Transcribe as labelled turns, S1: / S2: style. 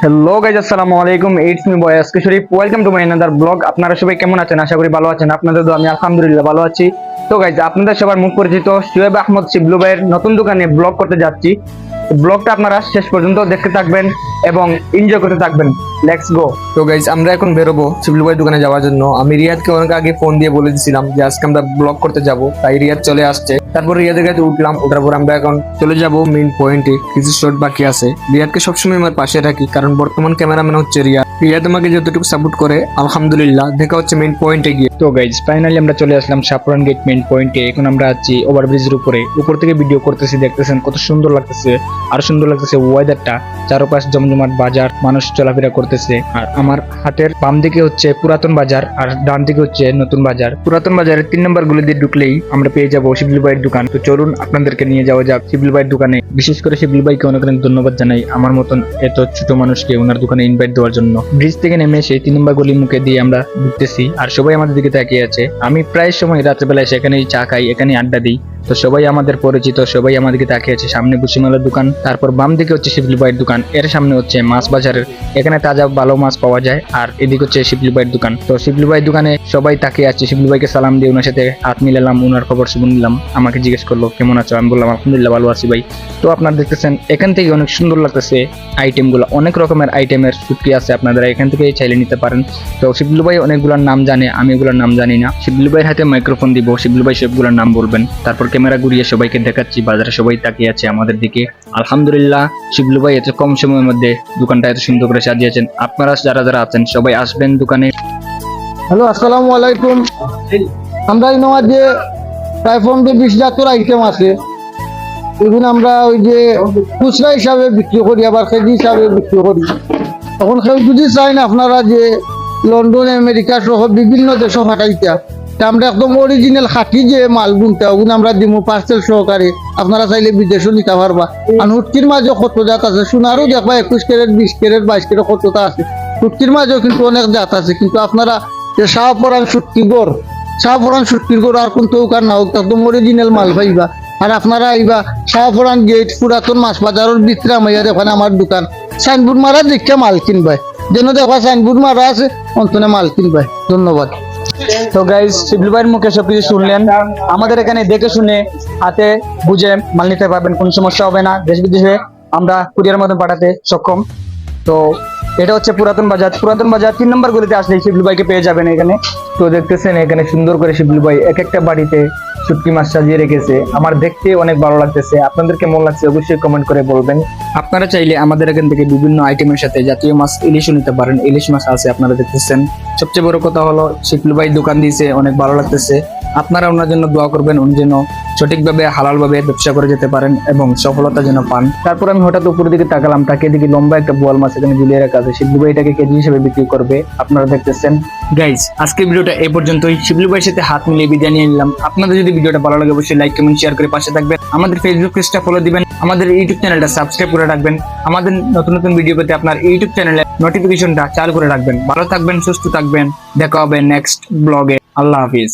S1: Hello guys, আসসালামু আলাইকুম। It's me boy SK Sharif. Welcome to my another blog. আপনারা সবাই কেমন আছেন? আশা করি ভালো আছেন। আপনাদের তো আমি আলহামদুলিল্লাহ ভালো আছি। তো গাইজ, আপনাদের সবার মুখ পরিচিত শোয়েব আহমদ শিবলু ভাইয়ের নতুন দোকানে ব্লগ করতে যাচ্ছি। ব্লগটা আপনারা শেষ পর্যন্ত দেখতে থাকবেন এবং এনজয় করতে থাকবেন। Let's go. তো গাইজ, আমরা এখন বেরোবো শিবলু ভাইয়ের দোকানে যাওয়ার জন্য। আমি রিয়াদকে অনেক আগে ফোন দিয়ে বলে দিয়েছিলাম যে আজকে আমরা ব্লগ করতে যাব, তাই রিয়াদ চলে আসছে। তারপর রিয়াদের কাছে উঠলাম, ওঠার পর আমরা এখন চলে যাব মেইন পয়েন্টে। কিছু শর্ট বাকি আছে। রিয়াদকে সবসময় আমার পাশে রাখি, কারণ বর্তমান ক্যামেরাম্যান হচ্ছে রিয়াদ আমাকে যতটুকু সাপোর্ট করে আলহামদুলিল্লাহ। দেখা হচ্ছে মেইন পয়েন্টে গিয়ে। তো গাইজ, ফাইনালি আমরা চলে আসলাম সাফরান গেট মেইন পয়েন্টে। এখন আমরা আছি ওভারব্রিজের উপরে। উপর থেকে ভিডিও করতেছি, দেখতেছেন কত সুন্দর লাগতেছে। আর সুন্দর লাগতেছে ওয়েদারটা, চারপাশ জমজমাট বাজার, মানুষ চলাফেরা করতেছে। আর আমার হাতের বাম দিকে হচ্ছে পুরাতন বাজার, আর ডান দিকে হচ্ছে নতুন বাজার। পুরাতন বাজারের 3 নম্বর গুলি দিয়ে ঢুকলেই আমরা পেয়ে যাবো শিবলু ভাইয়ের দোকান। তো চলুন আপনাদেরকে নিয়ে যাওয়া যাক শিবলু ভাইয়ের দোকানে। বিশেষ করে শিবলু ভাইকে অনেক অনেক ধন্যবাদ জানাই আমার মতন এত ছোট মানুষকে ওনার দোকানে ইনভাইট দেওয়ার জন্য। ব্রিজ থেকে নেমে সেই 3 নম্বর গলি মুখে দিয়ে আমরা ঢুকতেছি, আর সবাই আমাদের দিকে তাকিয়ে আছে। আমি প্রায় সময় রাত্রেবেলায় সেখানেই চা খাই, এখানে আড্ডা দিই। তো সবাই আমাদের পরিচিত, সবাই আমাদেরকে তাকিয়ে আছে। সামনে বুসিমালের দোকান, তারপর বাম দিকে হচ্ছে শিবলু ভাইয়ের দোকান, এর সামনে হচ্ছে মাছ বাজারের, এখানে তাজা ভালো মাছ পাওয়া যায়। আর এদিকে হচ্ছে শিবলু ভাইয়ের দোকান। তো শিবলু ভাইয়ের দোকানে সবাই তাকিয়ে আছে। শিবলু ভাইকে সালাম দিয়ে ওনার সাথে হাত মিলালাম, ওনার খবর শুনে নিলাম। আমাকে জিজ্ঞেস করলো কেমন আছো, আমি বললাম আলহামদুলিল্লাহ ভালো আছি ভাই। তো আপনারা দেখতেছেন এখান থেকে অনেক সুন্দর লাগতেছে আইটেম গুলো, অনেক রকমের আইটেমের সুটকি আছে, আপনারা এখান থেকে চাইলে নিতে পারেন। তো শিবলু ভাই অনেকগুলোর নাম জানে, আমি এগুলোর নাম জানি না। শিবলু ভাইয়ের হাতে মাইক্রোফোন দিব, শিবলু ভাই সবগুলোর নাম বলবেন, তারপর ক্যামেরা ঘুরিয়ে সবাইকে দেখাচ্ছি। বাজারে সবাই তাকিয়ে আছে আমাদের দিকে। আলহামদুলিল্লাহ, শিবলু ভাই এত কম সময়ের মধ্যে দোকানটা এত সুন্দর করে সাজিয়েছেন। আপনারা যারা যারা আছেন সবাই আসবেন দোকানে।
S2: হ্যালো, আসসালামু আলাইকুম। আমরা এই নয় যে প্রায় 15-20 জাতের আইটেম আছে। এগুলো আমরা ওই যে খুচরা হিসাবে বিক্রি করি, আবার কেজি হিসাবে বিক্রি করি। এখন কেউ যদি চান আপনারা যে লন্ডন আমেরিকা সহ বিভিন্ন দেশে ফাটাইতা, তা আমরা একদম অরিজিনাল খাঁটি যে মালগুনটা ওগুলো আমরা দিব পার্সেল সহকারে। আপনারা চাইলে বিদেশও নিতে পারবা। আর হুটকির মাঝে কত জাত আছে, সোনারও দেখবা 21 ক্যারেট, 20 ক্যারেট, 22 ক্যারেট কতটা আছে। হুটকির মাঝেও কিন্তু অনেক জাত আছে, কিন্তু আপনারা যে শাহপরান সুটকির গড় আর কোন দোকান না হোক, একদম অরিজিনাল মাল পাইবা। আর আপনারা আইবা শাহপরান গেট পুরাতন মাছ বাজারের ভিতরে আমাইয়া দেখেন আমার দোকান। সাইনবোর্ড মারা দেখে মাল কিনবাই, যেন দেখা সাইনবোর্ড মারা আছে অন্তনে মাল কিনবাই। ধন্যবাদ।
S1: তো গাইজ, শিবলু ভাইয়ের মুখে সবকিছু শুনলেন। আমাদের এখানে দেখে শুনে হাতে বুঝে মাল নিতে পারবেন, কোনো সমস্যা হবে না। দেশ বিদেশে আমরা কুরিয়ার মতন পাঠাতে সক্ষম। তো এটা হচ্ছে পুরাতন বাজার। 3 নম্বর গলিতে আসলে শিবলু ভাইকে পেয়ে যাবেন এখানে। তো দেখতেছেন এখানে সুন্দর করে শিবলু ভাই এক একটা বাড়িতে শুটকি মাছ সাজিয়ে রেখেছে। আমার দেখতে অনেক ভালো লাগতেছে। আপনাদের কেমন লাগছে অবশ্যই কমেন্ট করে বলবেন। আপনারা চাইলে আমাদের এখান থেকে বিভিন্ন আইটেমের সাথে জাতীয় মাছ ইলিশও নিতে পারেন। ইলিশ মাছ আছে, আপনারা দেখতেছেন। সবচেয়ে বড় কথা হলো শিবলু ভাই দোকান দিয়েছে, অনেক ভালো লাগতেছে। আপনারা ওনার জন্য দোয়া করবেন, উনি যেন সঠিকভাবে হালালভাবে ব্যবসা করে যেতে পারেন এবং সফলতা যেন পান। তারপর আমি হঠাৎ উপরের দিকে তাকালাম, তাকে দেখি লম্বা একটা বোয়াল মাছ এখানে ঝুলিয়ে রাখা আছে। শিবলু ভাই এটাকে কেজি হিসেবে বিক্রি করবে, আপনারা দেখতেছেন। গাইজ, আজকের ভিডিওটা এই পর্যন্তই। শিবলু ভাইয়ের সাথে হাত মিলিয়ে বিদায় নিয়ে নিলাম। আপনাদের যদি ভিডিওটা ভালো লাগে অবশ্যই লাইক, কমেন্ট, শেয়ার করে পাশে থাকবেন। আমাদের ফেসবুক পেজটা ফলো দিবেন, আমাদের ইউটিউব চ্যানেলটা সাবস্ক্রাইব করে রাখবেন। আমাদের নতুন নতুন ভিডিও পেতে আপনার ইউটিউব চ্যানেলে নোটিফিকেশনটা চালু করে রাখবেন। ভালো থাকবেন, সুস্থ থাকবেন। দেখা হবে নেক্সট ব্লগে। আল্লাহ হাফিজ।